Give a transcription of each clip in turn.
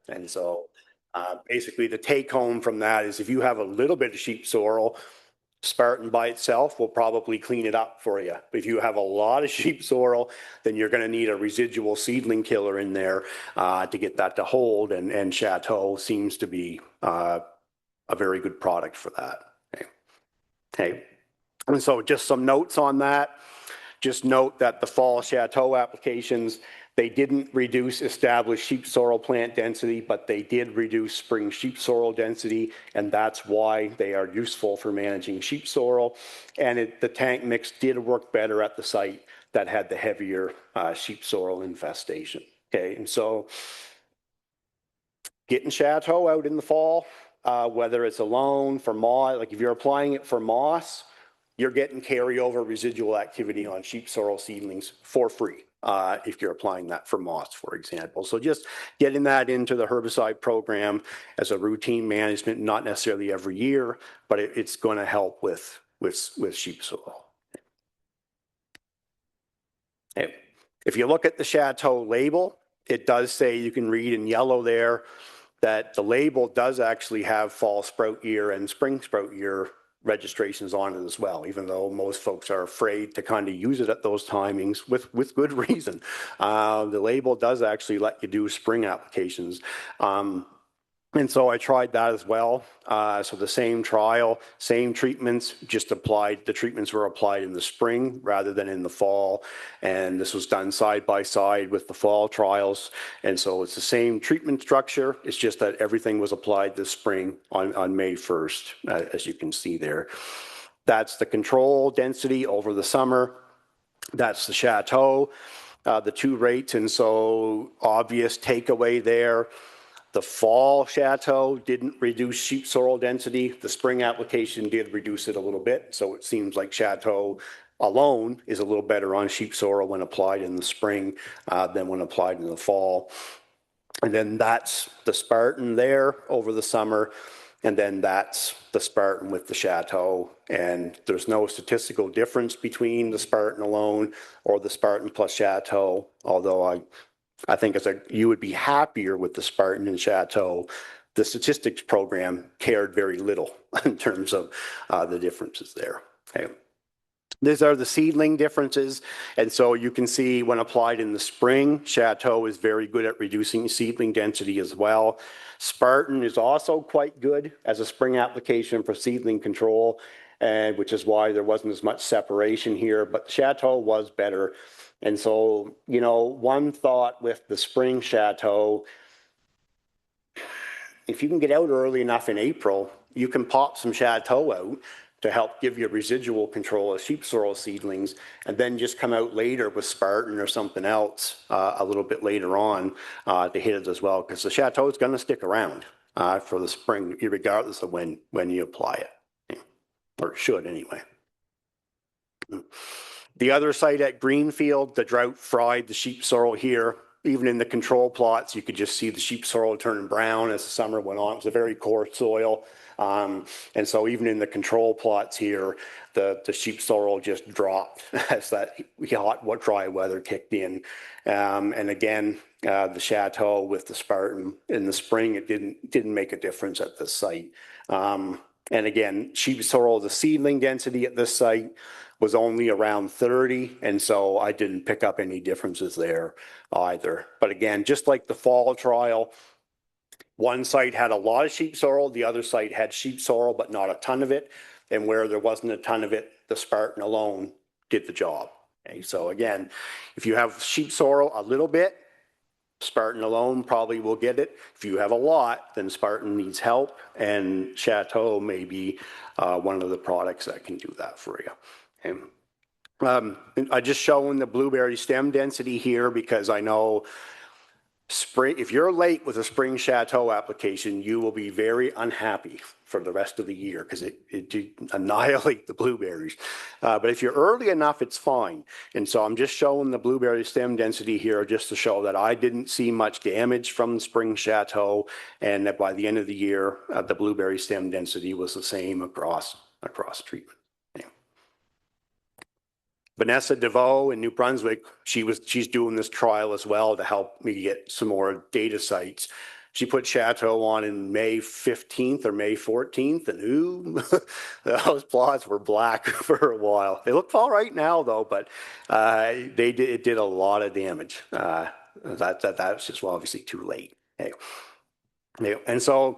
And so basically the take home from that is if you have a little bit of sheep sorrel, Spartan by itself will probably clean it up for you. If you have a lot of sheep sorrel, then you're going to need a residual seedling killer in there to get that to hold. And Chateau seems to be a very good product for that. Okay. And so just some notes on that. Just note that the fall Chateau applications, they didn't reduce established sheep sorrel plant density, but they did reduce spring sheep sorrel density, and that's why they are useful for managing sheep sorrel. And the tank mix did work better at the site that had the heavier sheep sorrel infestation. Okay, and so getting Chateau out in the fall, whether it's alone for moss, like if you're applying it for moss, you're getting carryover residual activity on sheep sorrel seedlings for free if you're applying that for moss, for example. So just getting that into the herbicide program as a routine management, not necessarily every year, but it's going to help with sheep sorrel. Okay. If you look at the Chateau label, it does say, you can read in yellow there, that the label does actually have fall sprout year and spring sprout year registrations on it as well, even though most folks are afraid to kind of use it at those timings with good reason. The label does actually let you do spring applications. And so I tried that as well. So the same trial, same treatments, just applied, the treatments were applied in the spring rather than in the fall. And this was done side by side with the fall trials. And so it's the same treatment structure. It's just that everything was applied this spring on May 1st, as you can see there. That's the control density over the summer. That's the Chateau, the two rates. And so obvious takeaway there. The fall Chateau didn't reduce sheep sorrel density. The spring application did reduce it a little bit. So it seems like Chateau alone is a little better on sheep sorrel when applied in the spring than when applied in the fall. And then that's the Spartan there over the summer. And then that's the Spartan with the Chateau. And there's no statistical difference between the Spartan alone or the Spartan plus Chateau, although I think you would be happier with the Spartan and Chateau. The statistics program cared very little in terms of the differences there. Okay. These are the seedling differences. And so you can see when applied in the spring, Chateau is very good at reducing seedling density as well. Spartan is also quite good as a spring application for seedling control, which is why there wasn't as much separation here, but Chateau was better. And so, you know, one thought with the spring Chateau, if you can get out early enough in April, you can pop some Chateau out to help give you residual control of sheep sorrel seedlings, and then just come out later with Spartan or something else a little bit later on to hit it as well, because the Chateau is going to stick around for the spring, regardless of when you apply it, or it should anyway. The other site at Greenfield, the drought fried the sheep sorrel here. Even in the control plots, you could just see the sheep sorrel turning brown as the summer went on. It was a very coarse soil. And so even in the control plots here, the sheep sorrel just dropped as that hot, dry weather kicked in. And again, the Chateau with the Spartan in the spring, it didn't make a difference at this site. And again, sheep sorrel, the seedling density at this site was only around 30, and so I didn't pick up any differences there either. But again, just like the fall trial, one site had a lot of sheep sorrel, the other site had sheep sorrel, but not a ton of it. And where there wasn't a ton of it, the Spartan alone did the job. Okay, so again, if you have sheep sorrel a little bit, Spartan alone probably will get it. If you have a lot, then Spartan needs help, and Chateau may be one of the products that can do that for you. I just showing the blueberry stem density here because I know if you're late with a spring Chateau application, you will be very unhappy for the rest of the year because it annihilate the blueberries. But if you're early enough, it's fine. And so I'm just showing the blueberry stem density here just to show that I didn't see much damage from the spring Chateau, and that by the end of the year, the blueberry stem density was the same across treatment. Vanessa DeVoe in New Brunswick, she's doing this trial as well to help me get some more data sites. She put Chateau on in May 15th or May 14th, and ooh, those plots were black for a while. They look all right now, though, but it did a lot of damage. That's just obviously too late. Okay. And so,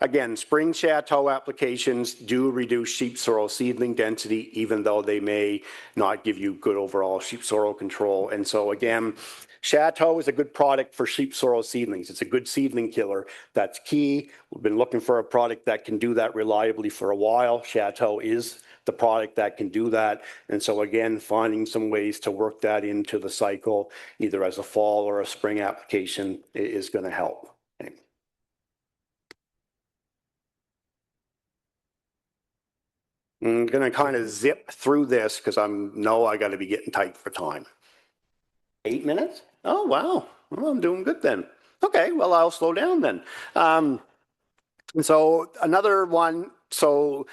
again, spring chateau applications do reduce sheep sorrel seedling density, even though they may not give you good overall sheep sorrel control. And so, again, Chateau is a good product for sheep sorrel seedlings. It's a good seedling killer. That's key. We've been looking for a product that can do that reliably for a while. Chateau is the product that can do that. And so, again, finding some ways to work that into the cycle, either as a fall or a spring application, is going to help. Okay. I'm going to kind of zip through this because I got to be getting tight for time. 8 minutes? Oh, wow. Well, I'm doing good then. Okay, well, I'll slow down then. And so another one, so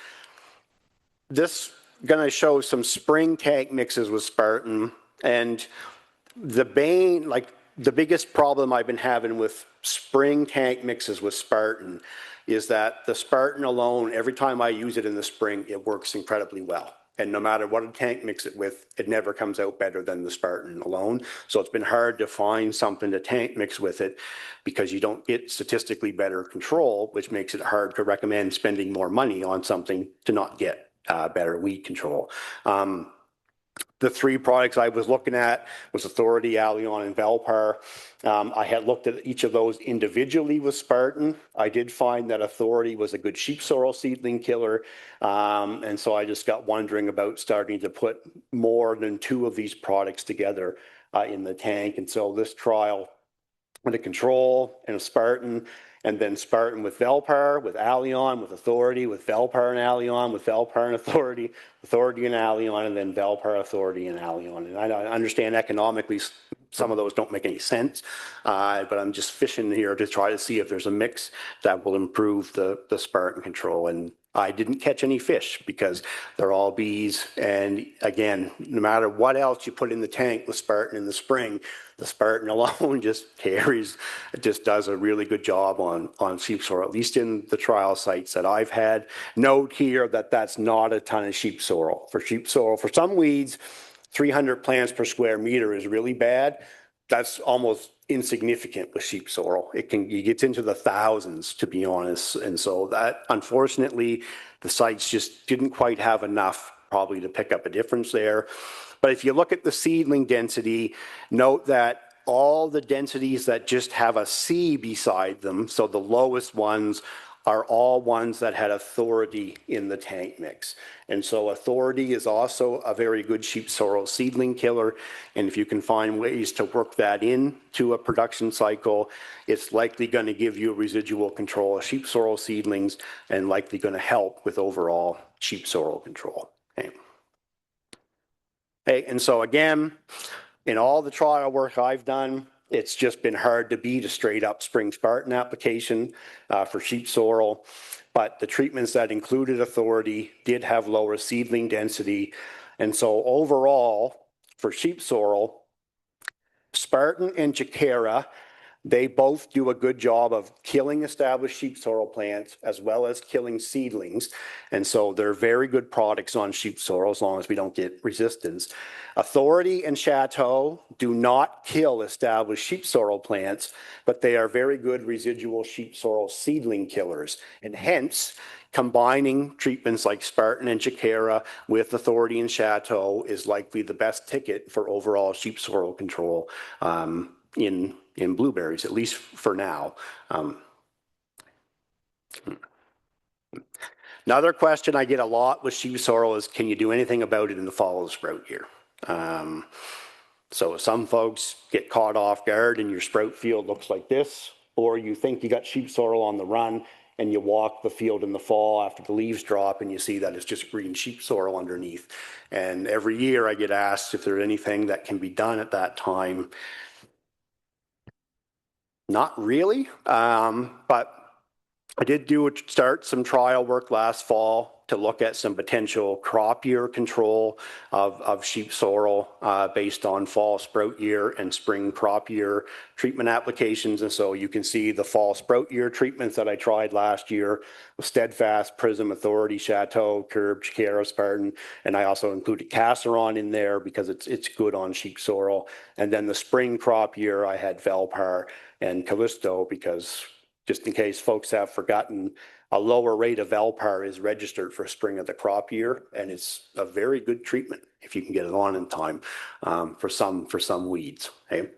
this going to show some spring tank mixes with Spartan. And the biggest problem I've been having with spring tank mixes with Spartan is that the Spartan alone, every time I use it in the spring, it works incredibly well. And no matter what a tank mix it with, it never comes out better than the Spartan alone. So it's been hard to find something to tank mix with it because you don't get statistically better control, which makes it hard to recommend spending more money on something to not get better weed control. The three products I was looking at was Authority, Allion, and Velpar. I had looked at each of those individually with Spartan. I did find that Authority was a good sheep sorrel seedling killer. And so I just got wondering about starting to put more than 2 of these products together in the tank. And so this trial with a control and a Spartan, and then Spartan with Velpar, with Allion, with Authority, with Velpar and Allion, with Velpar and Authority, Authority and Allion, and then Velpar, Authority, and Allion. And I understand economically some of those don't make any sense, but I'm just fishing here to try to see if there's a mix that will improve the Spartan control. And I didn't catch any fish because they're all bees. And again, no matter what else you put in the tank with Spartan in the spring, the Spartan alone just carries, it just does a really good job on sheep sorrel, at least in the trial sites that I've had. Note here that that's not a ton of sheep sorrel. For sheep sorrel, for some weeds, 300 plants per square meter is really bad. That's almost insignificant with sheep sorrel. It gets into the thousands, to be honest. And so that, unfortunately, the sites just didn't quite have enough probably to pick up a difference there. But if you look at the seedling density, note that all the densities that just have a C beside them, so the lowest ones, are all ones that had Authority in the tank mix. And so Authority is also a very good sheep sorrel seedling killer. And if you can find ways to work that into a production cycle, it's likely going to give you residual control of sheep sorrel seedlings and likely going to help with overall sheep sorrel control. Okay. Okay, and so again, in all the trial work I've done, it's just been hard to beat a straight up spring Spartan application for sheep sorrel. But the treatments that included Authority did have lower seedling density. And so overall, for sheep sorrel, Spartan and Jacara, they both do a good job of killing established sheep sorrel plants as well as killing seedlings. And so they're very good products on sheep sorrel as long as we don't get resistance. Authority and Chateau do not kill established sheep sorrel plants, but they are very good residual sheep sorrel seedling killers. And hence, combining treatments like Spartan and Jacara with Authority and Chateau is likely the best ticket for overall sheep sorrel control in blueberries, at least for now. Another question I get a lot with sheep sorrel is, can you do anything about it in the fall of the sprout year? So some folks get caught off guard and your sprout field looks like this, or you think you got sheep sorrel on the run and you walk the field in the fall after the leaves drop and you see that it's just green sheep sorrel underneath. And every year I get asked if there's anything that can be done at that time. Not really, but I did start some trial work last fall to look at some potential crop year control of sheep sorrel based on fall sprout year and spring crop year treatment applications. And so you can see the fall sprout year treatments that I tried last year with Steadfast, Prism, Authority, Chateau, Curb, Chiquera, Spartan, and I also included Casseron in there because it's good on sheep sorrel. And then the spring crop year, I had Velpar and Callisto because just in case folks have forgotten, a lower rate of Velpar is registered for spring of the crop year, and it's a very good treatment if you can get it on in time for some weeds. Okay?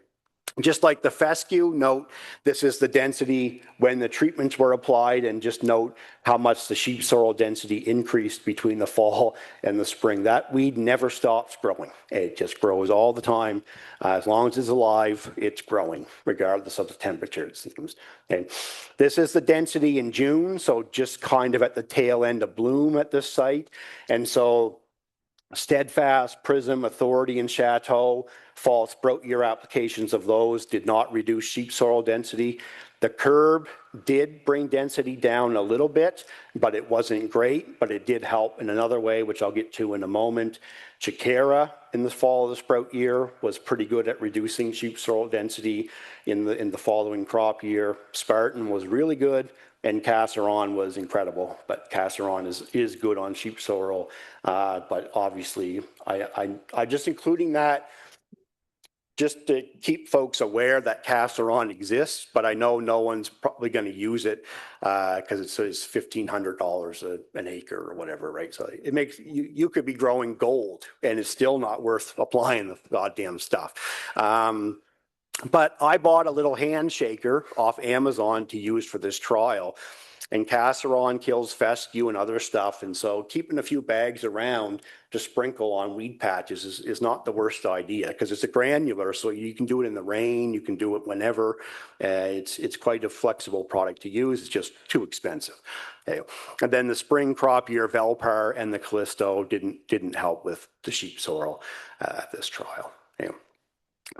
Just like the fescue, note this is the density when the treatments were applied, and just note how much the sheep sorrel density increased between the fall and the spring. That weed never stops growing. It just grows all the time. As long as it's alive, it's growing, regardless of the temperature, it seems. Okay. This is the density in June, so just kind of at the tail end of bloom at this site. And so Steadfast, Prism, Authority, and Chateau, fall sprout year applications of those did not reduce sheep sorrel density. The Curb did bring density down a little bit, but it wasn't great, but it did help in another way, which I'll get to in a moment. Chiquera in the fall of the sprout year was pretty good at reducing sheep sorrel density in the following crop year. Spartan was really good, and Casseron was incredible, but Casseron is good on sheep sorrel. But obviously, I just including that just to keep folks aware that Casseron exists, but I know no one's probably going to use it because it says $1,500 an acre or whatever, right? So it makes you could be growing gold and it's still not worth applying the goddamn stuff. But I bought a little hand shaker off Amazon to use for this trial. And Casseron kills fescue and other stuff. And so keeping a few bags around to sprinkle on weed patches is not the worst idea because it's a granular. So you can do it in the rain. You can do it whenever. It's quite a flexible product to use. It's just too expensive. Okay. And then the spring crop year Velpar and the Callisto didn't help with the sheep sorrel at this trial. Okay.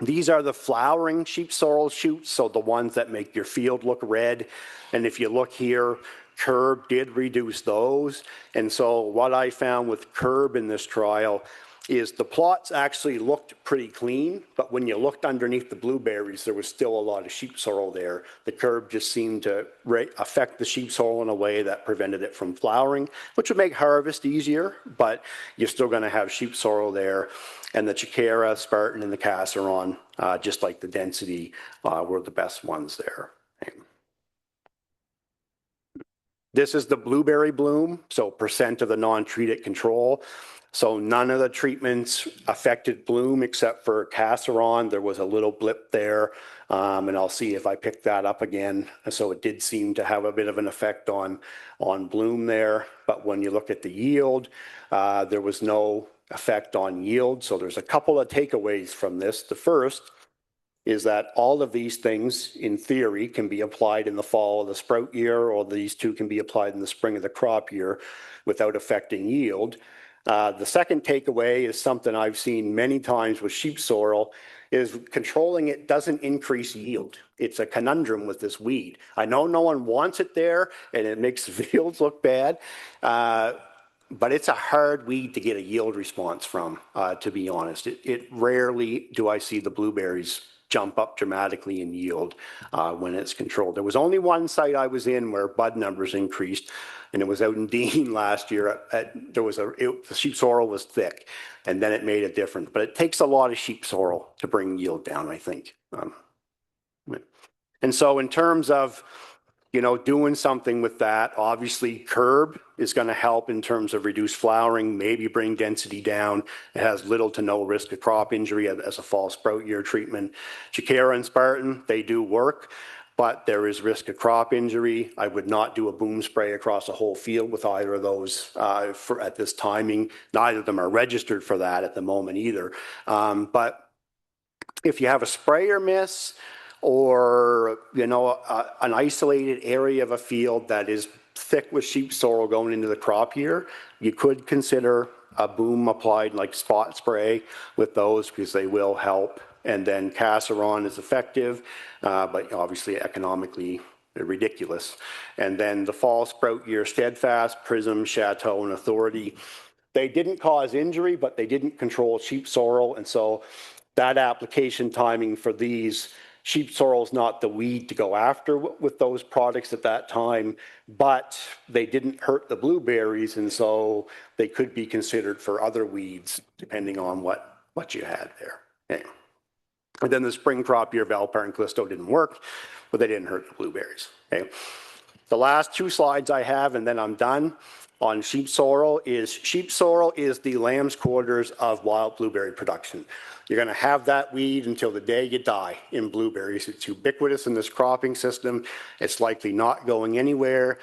These are the flowering sheep sorrel shoots, so the ones that make your field look red. And if you look here, Curb did reduce those. And so what I found with Curb in this trial is the plots actually looked pretty clean, but when you looked underneath the blueberries, there was still a lot of sheep sorrel there. The Curb just seemed to affect the sheep sorrel in a way that prevented it from flowering, which would make harvest easier, but you're still going to have sheep sorrel there. And the Chiquera, Spartan, and the Casseron, just like the density, were the best ones there. This is the blueberry bloom, so percent of the non-treated control. So none of the treatments affected bloom except for Casseron. There was a little blip there, and I'll see if I pick that up again. So it did seem to have a bit of an effect on bloom there. But when you look at the yield, there was no effect on yield. So there's a couple of takeaways from this. The first is that all of these things, in theory, can be applied in the fall of the sprout year, or these two can be applied in the spring of the crop year without affecting yield. The second takeaway is something I've seen many times with sheep sorrel, is controlling it doesn't increase yield. It's a conundrum with this weed. I know no one wants it there, and it makes the fields look bad, but it's a hard weed to get a yield response from, to be honest. It rarely do I see the blueberries jump up dramatically in yield when it's controlled. There was only one site I was in where bud numbers increased, and it was out in Dean last year. The sheep sorrel was thick, and then it made a difference. But it takes a lot of sheep sorrel to bring yield down, I think. And so in terms of doing something with that, obviously Curb is going to help in terms of reduced flowering, maybe bring density down. It has little to no risk of crop injury as a fall sprout year treatment. Chiquera and Spartan, they do work, but there is risk of crop injury. I would not do a boom spray across a whole field with either of those at this timing. Neither of them are registered for that at the moment either. But if you have a sprayer miss, or an isolated area of a field that is thick with sheep sorrel going into the crop year, you could consider a boom applied like spot spray with those because they will help. And then Casseron is effective, but obviously economically They're ridiculous. And then the fall sprout year, Steadfast, Prism, Chateau, and Authority. They didn't cause injury, but they didn't control sheep sorrel. And so that application timing for these, sheep sorrel is not the weed to go after with those products at that time, but they didn't hurt the blueberries. And so they could be considered for other weeds, depending on what you had there. Anyway. And then the spring crop year, Valpar and Callisto didn't work, but they didn't hurt the blueberries. Okay. The last two slides I have, and then I'm done, on sheep sorrel is the lamb's quarters of wild blueberry production. You're going to have that weed until the day you die in blueberries. It's ubiquitous in this cropping system. It's likely not going anywhere.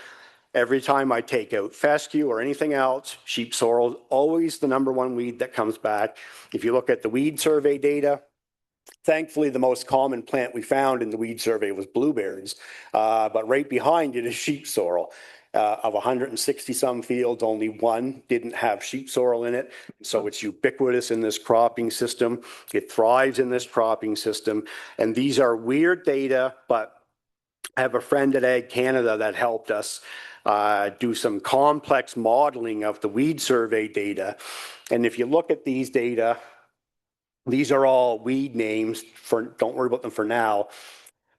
Every time I take out fescue or anything else, sheep sorrel is always the #1 weed that comes back. If you look at the weed survey data, thankfully, the most common plant we found in the weed survey was blueberries, but right behind it is sheep sorrel. Of 160 some fields, only one didn't have sheep sorrel in it. So it's ubiquitous in this cropping system. It thrives in this cropping system. And these are weird data, but I have a friend at Ag Canada that helped us do some complex modeling of the weed survey data. And if you look at these data, these are all weed names, don't worry about them for now.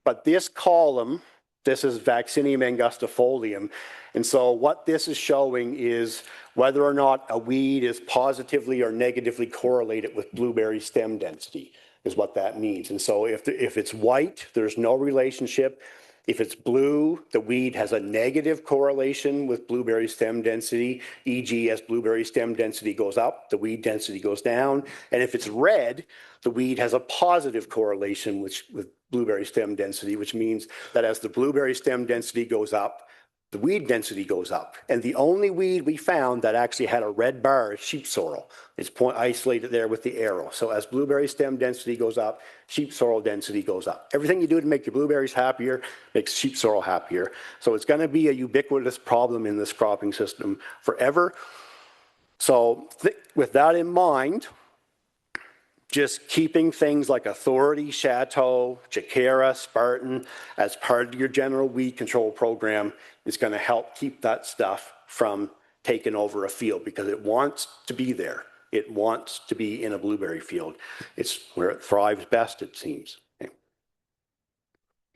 But this column, this is Vaccinium angustifolium. And so what this is showing is whether or not a weed is positively or negatively correlated with blueberry stem density is what that means. And so if it's white, there's no relationship. If it's blue, the weed has a negative correlation with blueberry stem density, e.g. as blueberry stem density goes up, the weed density goes down. And if it's red, the weed has a positive correlation with blueberry stem density, which means that as the blueberry stem density goes up, the weed density goes up. And the only weed we found that actually had a red bar is sheep sorrel. It's isolated there with the arrow. So as blueberry stem density goes up, sheep sorrel density goes up. Everything you do to make your blueberries happier makes sheep sorrel happier. So it's going to be a ubiquitous problem in this cropping system forever. So with that in mind, just keeping things like Authority, Chateau, Jacara, Spartan as part of your general weed control program is going to help keep that stuff from taking over a field because it wants to be there. It wants to be in a blueberry field. It's where it thrives best, it seems.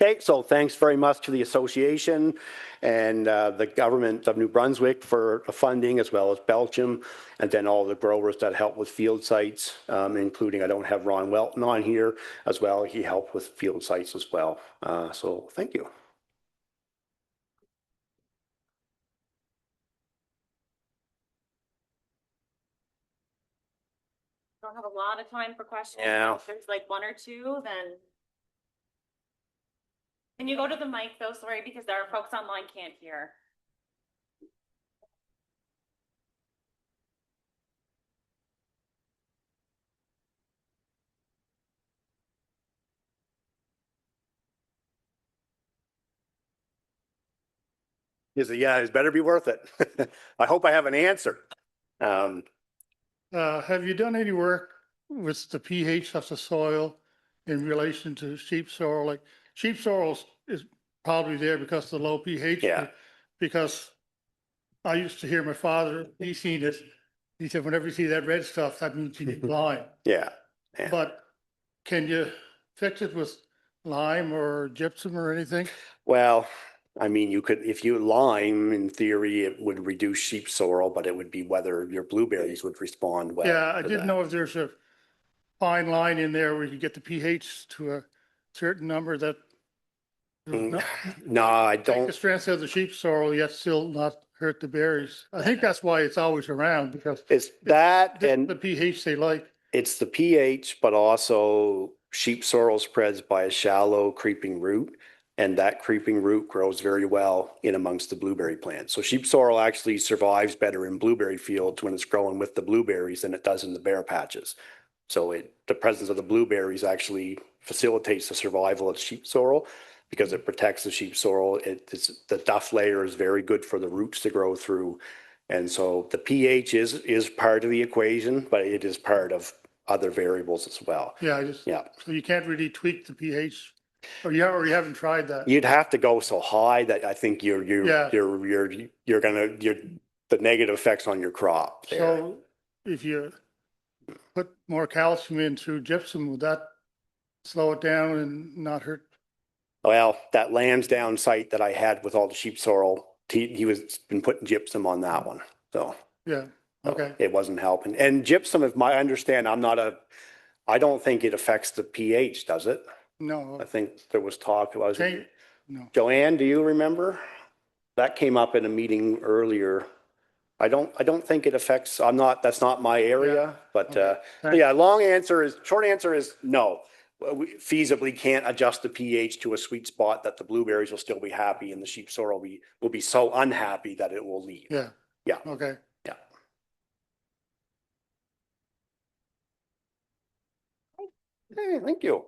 Okay, so thanks very much to the association and the government of New Brunswick for the funding, as well as Belgium, and then all the growers that help with field sites, including, I don't have Ron Welton on here as well. He helped with field sites as well. So thank you. Don't have a lot of time for questions. Yeah. If there's like one or two, then. Can you go to the mic though? Sorry, because our folks online can't hear. He said, yeah, it better be worth it. I hope I have an answer. Have you done any work with the pH of the soil in relation to sheep sorrel? Like sheep sorrel is probably there because of the low pH. Yeah. Because I used to hear my father, he seen it. He said, whenever you see that red stuff, that means you need lime. Yeah. But can you fix it with lime or gypsum or anything? Well, I mean, you could, if you lime, in theory, it would reduce sheep sorrel, but it would be whether your blueberries would respond well. Yeah, I didn't know if there's a fine line in there where you get the pH to a certain number that. No, I Take don't. the strength of the sheep sorrel, yet still not hurt the berries. I think that's why it's always around because It's that the and pH they like. it's the pH, but also sheep sorrel spreads by a shallow creeping root. And that creeping root grows very well in amongst the blueberry plants. So sheep sorrel actually survives better in blueberry fields when it's growing with the blueberries than it does in the bare patches. So the presence of the blueberries actually facilitates the survival of sheep sorrel because it protects the sheep sorrel. The duff layer is very good for the roots to grow through. And so the pH is part of the equation, but it is part of other variables as well. Yeah, Yeah. so you can't really tweak the pH Oh, you haven't tried that? You'd have to go so high that I think Yeah. the negative effects on your crop there. So if you put more calcium in through gypsum, would that slow it down and not hurt? Well, that Lansdowne site that I had with all the sheep sorrel, he was been putting gypsum on that one. So Yeah, okay. it wasn't helping. And gypsum, if I understand, I don't think it affects the pH, does it? No, I think there was talk, change, no. Joanne, do you remember? That came up in a meeting earlier. I don't think it affects, that's not my area, but, Okay, so yeah, short answer is no. We feasibly can't adjust the pH to a sweet spot that the blueberries will still be happy and the sheep sorrel will be so unhappy that it will leave. Yeah. Yeah. Okay. Yeah. Hey, thank you.